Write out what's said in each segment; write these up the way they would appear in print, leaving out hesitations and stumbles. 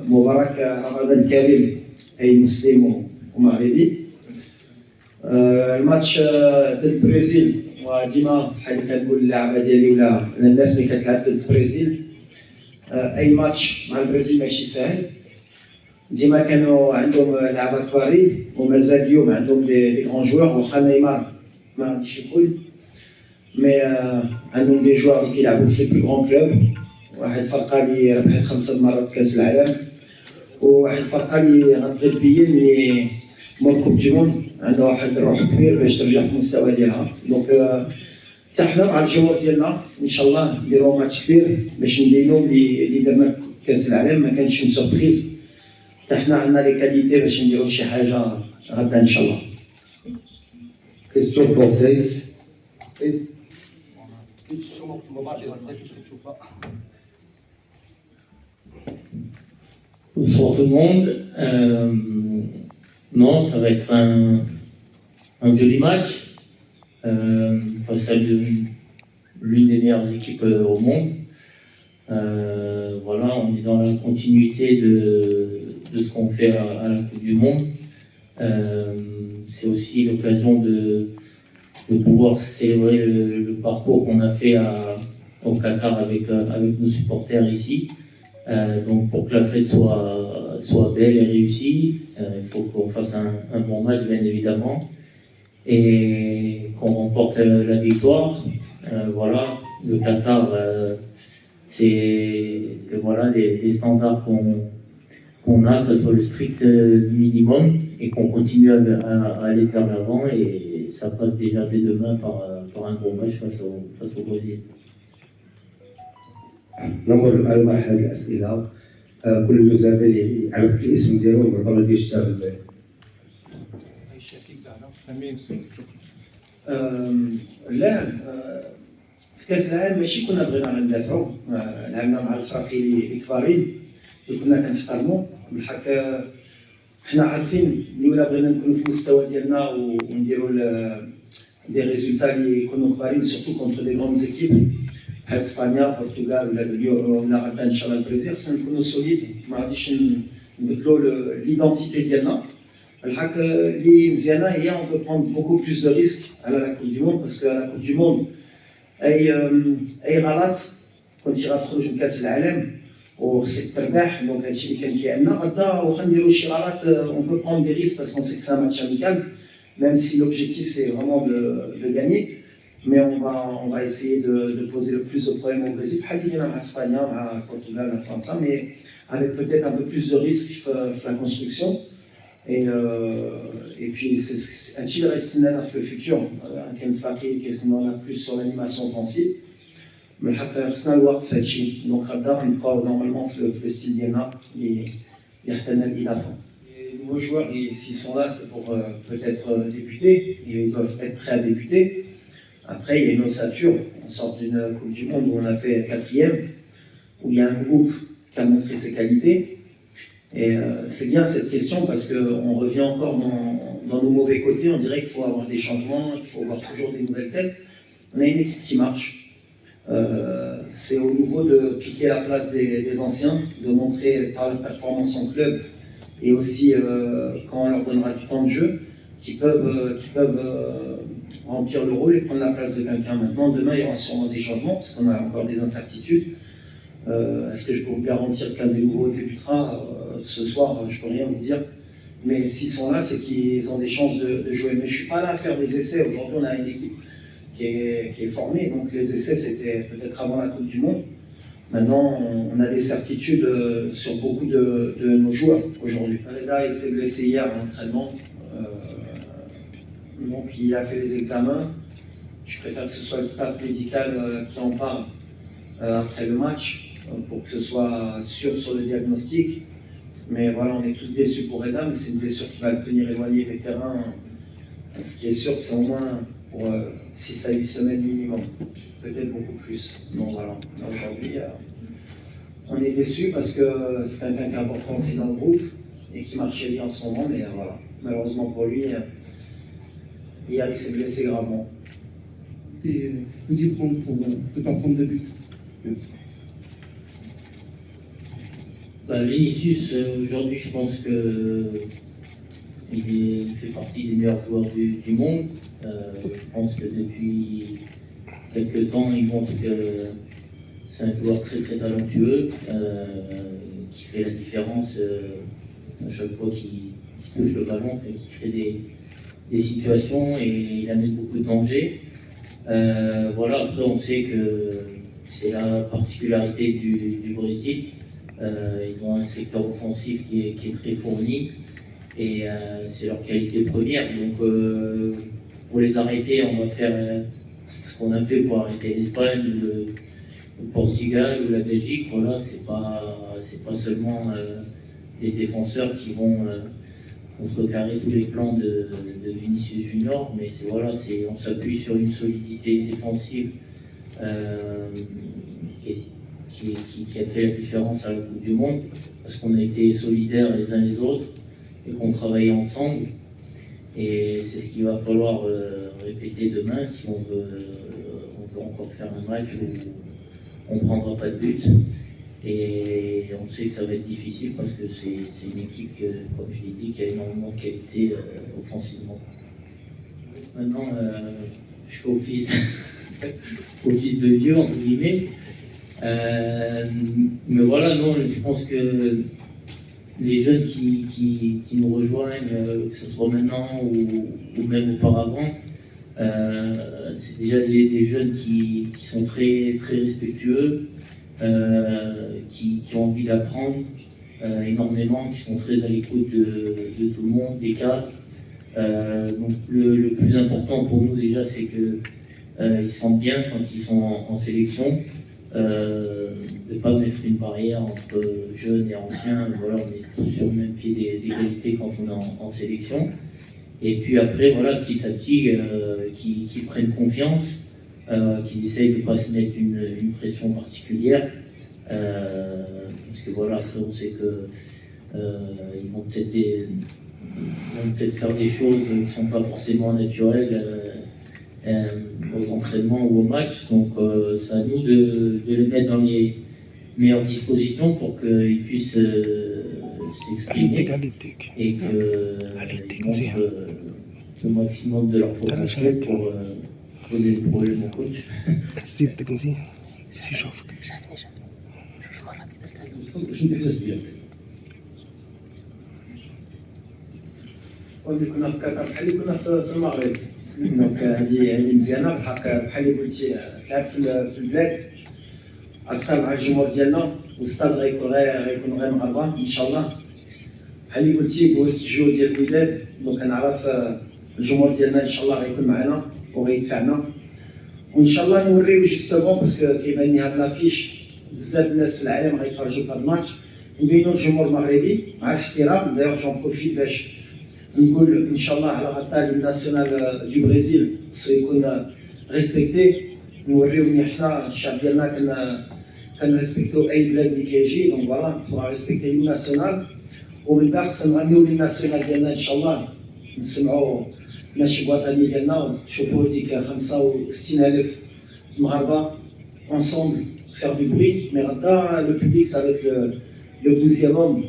مبارك رمضان كريم أي مسلم ومغربي. الماتش ضد البرازيل، وديما بحال اللي كنقول اللعبه ديالي ولا الناس اللي كتلعب ضد البرازيل، اي ماتش مع البرازيل ماشي سهل. ديما كانوا عندهم لعبه كبارين ومازال اليوم عندهم دي غران جوار، واخا نيمار ما غاديش يكون، مي عندهم دي جوار اللي كيلعبوا في لي بلو غران كلوب. واحد الفرقه اللي ربحت 5 مرات كاس العالم، وواحد الفرقه اللي غتبين اللي مور كوب دي موند عندها واحد الروح كبير باش ترجع في المستوى ديالها. دونك حتى حنا مع الجمهور ديالنا ان شاء الله نديرو ماتش كبير باش نبينو اللي درنا كاس العالم ما كانش سوربريز. حتى حنا عندنا لي كاليتي باش نديرو شي حاجه غدا ان شاء الله. Question pour Seiz. Bonsoir tout le monde. Non, ça va être un joli match face à l'une des meilleures équipes au monde. Voilà, on est dans la continuité de ce qu'on fait à la Coupe du Monde. C'est aussi l'occasion de pouvoir célébrer le parcours qu'on a fait au Qatar avec nos supporters ici. Donc pour que la fête soit belle et réussie, il faut qu'on fasse un bon match bien évidemment et qu'on remporte la victoire. Voilà, le Qatar, c'est voilà les standards qu'on a, ça soit le strict minimum et qu'on continue à aller vers l'avant, et ça passe déjà dès demain par un gros match face au Brésil. نمر على مرحلة الأسئلة. كل زميل يعرف الاسم ديالو وربما يشتغل به. لا، في كاس العالم ماشي كنا بغينا ندافعوا، لعبنا مع الفرق اللي كبارين اللي كنا كنحترموا. بالحق حنا عارفين لولا بغينا نكونوا في المستوى ديالنا ونديروا دي ريزولتا اللي يكونوا كبارين سورتو كونتر دي غروند زيكيب بحال اسبانيا، البرتغال ولا غدا ان شاء الله البرازيل. خصنا نكونوا سوليد، ما غاديش نبدلوا ليدونتيتي ديالنا. الحق اللي مزيانه هي اون بو بروند بوكو بلوس دو ريسك على لا كوب دو موند، باسكو لا كوب دو موند اي غلط كنتي غتخرج من كاس العالم وخصك تربح. دونك هادشي اللي كان كيعنا غدا واخا نديرو شي غلط اون بو بروند دي ريسك باسكو سي كو سا ماتش اميكال، même si l'objectif c'est vraiment de gagner. Mais on va essayer de poser le plus de problèmes au Brésil, à l'Espagne, à Portugal, à la France, mais avec peut-être un peu plus de risques dans la construction. Et puis, c'est un petit reste dans le futur, un frappé qui est plus sur l'animation offensive. Mais c'est un work fait. Donc, on normalement le style d'Yéna, il y a un les nouveaux joueurs, s'ils sont là, c'est pour peut-être débuter, ils doivent être prêts à débuter. Après, il y a une ossature. On sort d'une Coupe du Monde où on a fait 4e, où il y a un groupe qui a montré ses qualités. Et c'est bien cette question parce qu'on revient encore dans nos mauvais côtés. On dirait qu'il faut avoir des changements, qu'il faut avoir toujours des nouvelles têtes. On a une équipe qui marche. C'est au nouveau de piquer la place des anciens, de montrer par leur performance en club et aussi quand on leur donnera du temps de jeu, qui peuvent remplir le rôle et prendre la place de quelqu'un. Maintenant, demain, il y aura sûrement des changements, parce qu'on a encore des incertitudes. Est-ce que je peux vous garantir qu'un des nouveaux débutera ce soir? Je ne peux rien vous dire. Mais s'ils sont là, c'est qu'ils ont des chances de jouer. Mais je ne suis pas là à faire des essais. Aujourd'hui, on a une équipe qui est formée. Donc les essais, c'était peut-être avant la Coupe du Monde. Maintenant, on a des certitudes sur beaucoup de nos joueurs aujourd'hui. Là, il s'est blessé hier à l'entraînement. Donc il a fait les examens. Je préfère que ce soit le staff médical qui en parle après le match pour que ce soit sûr sur le diagnostic. Mais voilà, on est tous déçus pour Reda, mais c'est une blessure qui va le tenir éloigné des terrains. Ce qui est sûr, c'est au moins pour 6 à 8 semaines minimum, peut-être beaucoup plus. Donc voilà, aujourd'hui, on est déçus parce que c'est quelqu'un qui est important aussi dans le groupe et qui marchait bien en ce moment, mais voilà, malheureusement pour lui, hier il s'est blessé gravement. Et vous y prendre pour ne pas prendre de but. Merci. Vinicius, aujourd'hui, je pense que il fait partie des meilleurs joueurs du monde. Je pense que depuis quelques temps, il montre que c'est un joueur très très talentueux, qui fait la différence à chaque fois qu'il touche le ballon, qui crée des situations et il amène beaucoup de danger. Voilà, après on sait que c'est la particularité du Brésil. Ils ont un secteur offensif qui est très fourni et c'est leur qualité première. Donc pour les arrêter, on va faire ce qu'on a fait pour arrêter l'Espagne, le Portugal ou la Belgique. Voilà, c'est pas seulement les défenseurs qui vont contrecarrer tous les plans de Vinicius Junior, mais on s'appuie sur une solidité défensive qui a fait la différence à la Coupe du Monde, parce qu'on a été solidaires les uns les autres et qu'on travaillait ensemble. Et c'est ce qu'il va falloir répéter demain si on veut encore faire un match où on ne prendra pas de but. Et on sait que ça va être difficile parce que c'est une équipe, comme je l'ai dit, qui a énormément de qualité offensivement. Maintenant, je fais office de vieux, entre guillemets. Mais voilà, non, je pense que les jeunes qui nous rejoignent, que ce soit maintenant ou même auparavant, c'est déjà des jeunes qui sont très, très respectueux, qui ont envie d'apprendre énormément, qui sont très à l'écoute de tout le monde, des cadres. Donc le plus important pour nous déjà, c'est qu'ils se sentent bien quand ils sont en sélection. De ne pas mettre une barrière entre jeunes et anciens. Voilà, on est tous sur le même pied d'égalité quand on est en sélection. Et puis après, voilà, petit à petit, qui prennent confiance, qui essayent de ne pas se mettre une pression particulière. Parce que voilà, après on sait que ils vont peut-être faire des choses qui ne sont pas forcément naturelles aux entraînements ou au match. Donc c'est à nous de les mettre dans les meilleures dispositions pour qu'ils puissent s'exprimer et qu'ils montrent le maximum de leur potentiel pour poser le problème au coach. شنو الاحساس ديالك؟ وملي كنا في قطر بحال اللي كنا في المغرب. دونك هذه مزيانه بالحق، بحال اللي قلتي تلعب في البلاد، غتلعب مع الجمهور ديالنا والستاد غيكون غير مغاربه ان شاء الله. بحال اللي قلتي دوزت الجو ديال الوداد، دونك كنعرف الجمهور ديالنا ان شاء الله غيكون معنا وغيدفعنا، وان شاء الله نوريو جوستومون باسكو كيبان لي هاد لافيش بزاف الناس في العالم غيتفرجوا في هذا الماتش، نبينوا الجمهور المغربي مع الاحترام. دايوغ جون بروفيت باش نقول ان شاء الله على غطاء الناسيونال دو بريزيل خصو يكون ريسبكتي، نوريو بلي حنا الشعب ديالنا كنريسبكتو اي بلاد اللي كيجي. دونك فوالا فوا ريسبكتي الناسيونال، ومن بعد خصنا نغنيو الناسيونال ديالنا ان شاء الله، نسمعوا النشيد الوطني ديالنا ونشوفوا ديك 65,000 مغاربه ensemble faire du bruit. Mais غدا le public ça va être le 12e homme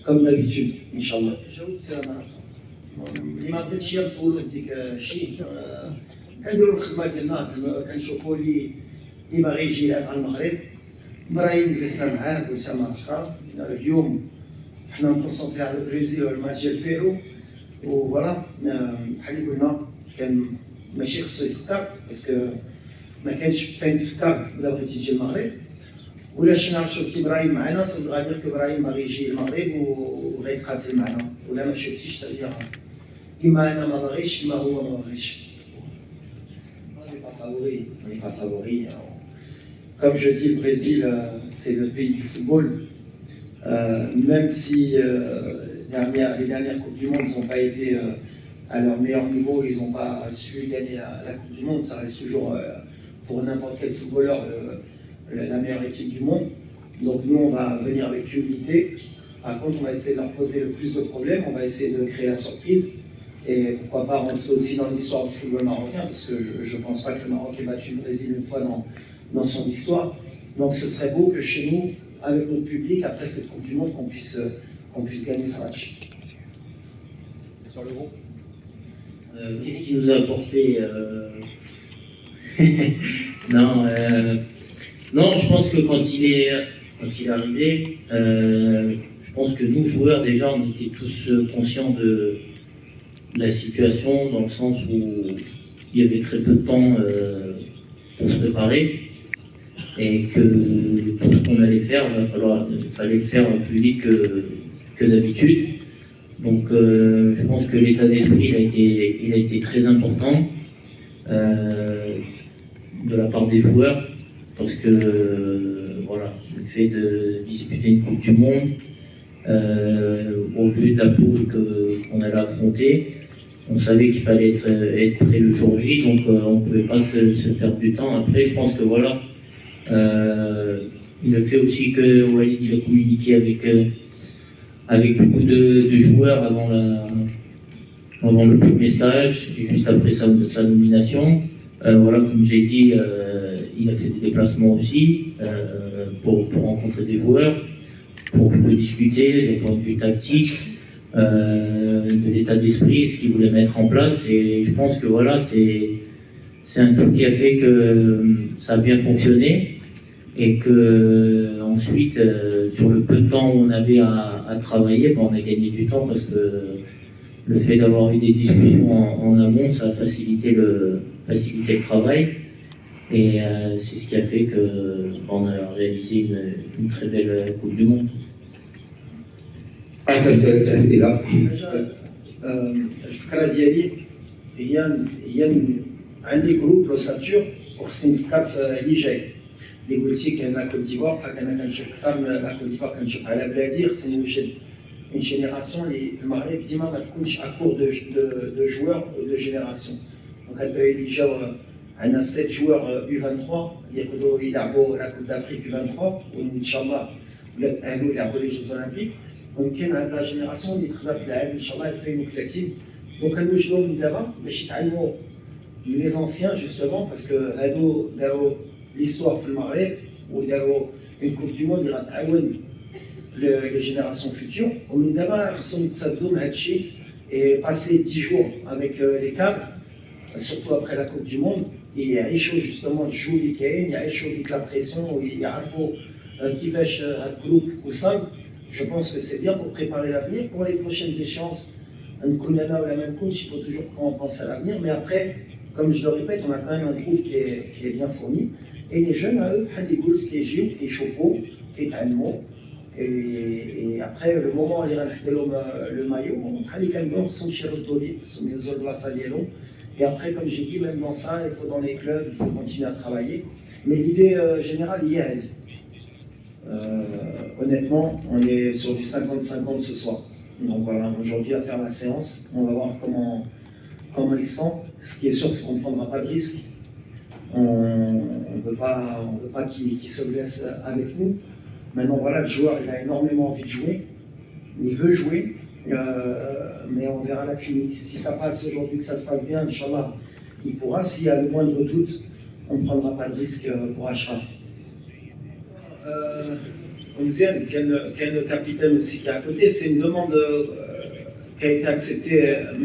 comme d'habitude ان شاء الله. اللي ما بغيتش يطولوا ديك الشيء، كنديروا الخدمه ديالنا، كنشوفوا اللي باغي يجي يلعب على المغرب. ابراهيم جلسنا معاه قلت مره اخرى اليوم حنا نكونسونطري على البرازيل والماتش ديال بيرو، وفوالا بحال اللي قلنا كان ماشي خصو يفكر باسكو ما كانش فين تفكر الا بغيتي تجي المغرب. ولا شي نهار شفتي ابراهيم معنا صدق غادير ابراهيم باغي يجي المغرب وغيتقاتل معنا، ولا ما شفتيش صدق كيما انا ما باغيش كيما هو ما باغيش. On n'est pas favori. Comme je dis, le Brésil, c'est le pays du football. Même si les dernières Coupes du Monde, ils n'ont pas été à leur meilleur niveau, ils n'ont pas su gagner la Coupe du Monde, ça reste toujours pour n'importe quel footballeur la meilleure équipe du monde. Donc nous, on va venir avec humilité. Par contre, on va essayer de leur poser le plus de problèmes, on va essayer de créer la surprise. Et pourquoi pas rentrer aussi dans l'histoire du football marocain, parce que je ne pense pas que le Maroc ait battu le Brésil une fois dans son histoire. Donc ce serait beau que chez nous, avec notre public après cette Coupe du Monde qu'on puisse gagner ce match. Sur le groupe. Qu'est-ce qui nous a apporté non, non, je pense que quand il est arrivé, je pense que nous, joueurs, déjà, on était tous conscients de la situation, dans le sens où il y avait très peu de temps pour se préparer, et que tout ce qu'on allait faire, il fallait le faire plus vite que d'habitude. Donc je pense que l'état d'esprit il a été très important de la part des joueurs, parce que voilà, le fait de disputer une Coupe du Monde, au vu de la poule qu'on allait affronter, on savait qu'il fallait être prêt le jour J, donc on ne pouvait pas se perdre du temps. Après, je pense que voilà, le fait aussi que Walid il a communiqué avec beaucoup de joueurs avant le premier stage et juste après sa nomination. Voilà, comme j'ai dit, il a fait des déplacements aussi pour rencontrer des joueurs, pour beaucoup discuter des points de vue tactiques, de l'état d'esprit, ce qu'il voulait mettre en place. Et je pense que voilà, c'est un truc qui a fait que ça a bien fonctionné, et que ensuite, sur le peu de temps où on avait à travailler, on a gagné du temps, parce que le fait d'avoir eu des discussions en amont, ça a facilité le travail, et c'est ce qui a fait qu'on a réalisé une très belle Coupe du Monde. آخر 3 أسئلة. الفكره ديالي هي عندي جروب لوساتور وخصني نفكر في اللي جاي. اللي قلتي كاين لا كوت ديفوار، بحال انا كنشوف اكثر من لا كوت ديفوار كنشوف على بلادي، خصني نوجد اون جينيراسيون اللي المغرب ديما ما تكونش اكور دو جوار دو جينيراسيون. دونك هاد الدراري اللي جاو عندنا 7 جوار يو 23 اللي يقدروا يلعبوا لا كوت دافريك يو 23 وان شاء الله ولا تاهلوا يلعبوا لي جوز اولمبيك. ممكن هاد لا جينيراسيون اللي تقدر تلعب ان شاء الله 2030. دونك كنوجدوهم من دابا باش يتعلموا لي زونسيان جوستومون، باسكو هادو داروا ليستوار في المغرب وداروا اون كوب دو موند اللي غتعاون لي جينيراسيون فيتور. ومن دابا خصهم يتصدوا من هاد الشيء et passer 10 jours avec les cadres, surtout après la Coupe du Monde, et يعيشوا justement الجو اللي كاين، يعيشوا ديك لا بريسيون ويعرفوا كيفاش هاد الجروب وصل. Je pense que c'est bien pour préparer l'avenir. Pour les prochaines échéances, il faut toujours penser à l'avenir. Mais après, comme je le répète, on a quand même un groupe qui est bien fourni. Et les jeunes, à eux, des groupes qui est chauffant, qui est allemand. Et après, le moment où ils ont le maillot, ils sont chez Rodoli, ils sont mis aux autres glaces à Lielon. Et après, comme j'ai dit, même dans ça, il faut dans les clubs, il faut continuer à travailler. Mais l'idée générale, il y a elle. Honnêtement, on est sur du 50-50 ce soir. Donc voilà, aujourd'hui à faire la séance, on va voir comment il sent. Ce qui est sûr, c'est qu'on ne prendra pas de risque. On ne veut pas qu'il se blesse avec nous. Maintenant voilà, le joueur il a énormément envie de jouer, il veut jouer, mais on verra la clinique. Si ça passe aujourd'hui, que ça se passe bien, Inch'Allah, il pourra. S'il y a le moindre doute, on ne prendra pas de risque pour Achraf. Mziane, quel le capitaine aussi qui est à côté, c'est une demande qui a été acceptée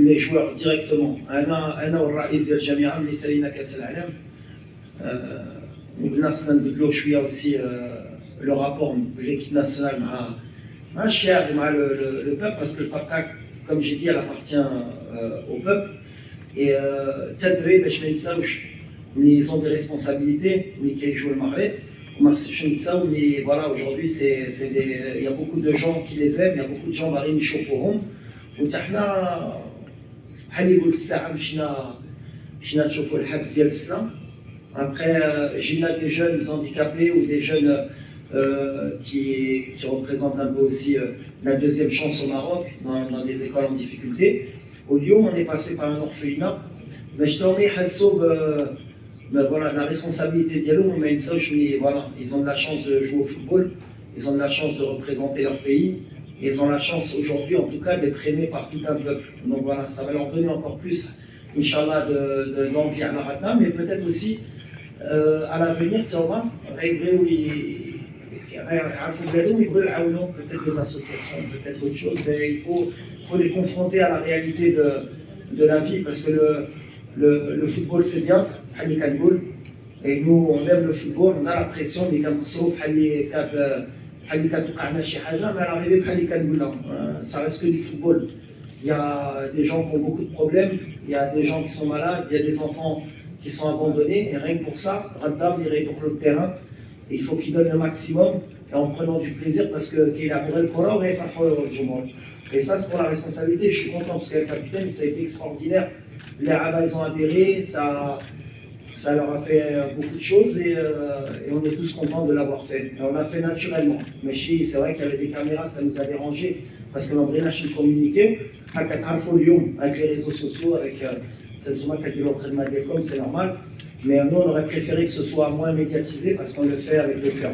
les joueurs directement. أنا والرئيس الجامعة اللي سالينا كأس العالم. وقلنا خصنا نبدلو شوية aussi le rapport de l'équipe nationale مع الشعب ومع le peuple, parce que le Fatah, comme j'ai dit, elle appartient au peuple. Et تدري باش ما ينساوش ils ont des responsabilités ملي كيجيو المغرب. Mais voilà, aujourd'hui, il y a beaucoup de gens qui les aiment, il y a beaucoup de gens qui les chaufferont. Après, j'ai des jeunes handicapés ou des jeunes qui représentent un peu aussi la deuxième chance au Maroc, dans des écoles en difficulté. Au Lyon, on est passé par un orphelinat. Mais je t'en mets ben voilà, la responsabilité d'Yalou, mais voilà, ils ont de la chance de jouer au football, ils ont de la chance de représenter leur pays, et ils ont la chance aujourd'hui, en tout cas, d'être aimés par tout un peuple. Donc voilà, ça va leur donner encore plus, Inch'Allah, d'envie à la Ratna, mais peut-être aussi à l'avenir, tu vois, peut-être des associations, peut-être autre chose, mais il faut les confronter à la réalité de la vie, parce que le football c'est bien, et nous on aime le football, on a la pression, mais ça reste que du football. Il y a des gens qui ont beaucoup de problèmes, il y a des gens qui sont malades, il y a des enfants qui sont abandonnés, et rien que pour ça, Raddam irait sur le terrain, et il faut qu'il donne le maximum, et en prenant du plaisir, parce qu'il a pour le corps et et ça c'est pour la responsabilité. Je suis content parce que le capitaine, ça a été extraordinaire. Les Arabes ils ont adhéré, ça leur a fait beaucoup de choses, et on est tous contents de l'avoir fait. Et on l'a fait naturellement. Mais c'est vrai qu'il y avait des caméras, ça nous a dérangé, parce que l'on a communiqué avec les réseaux sociaux, avec c'est normal. Mais nous, on aurait préféré que ce soit moins médiatisé parce qu'on le fait avec le cœur.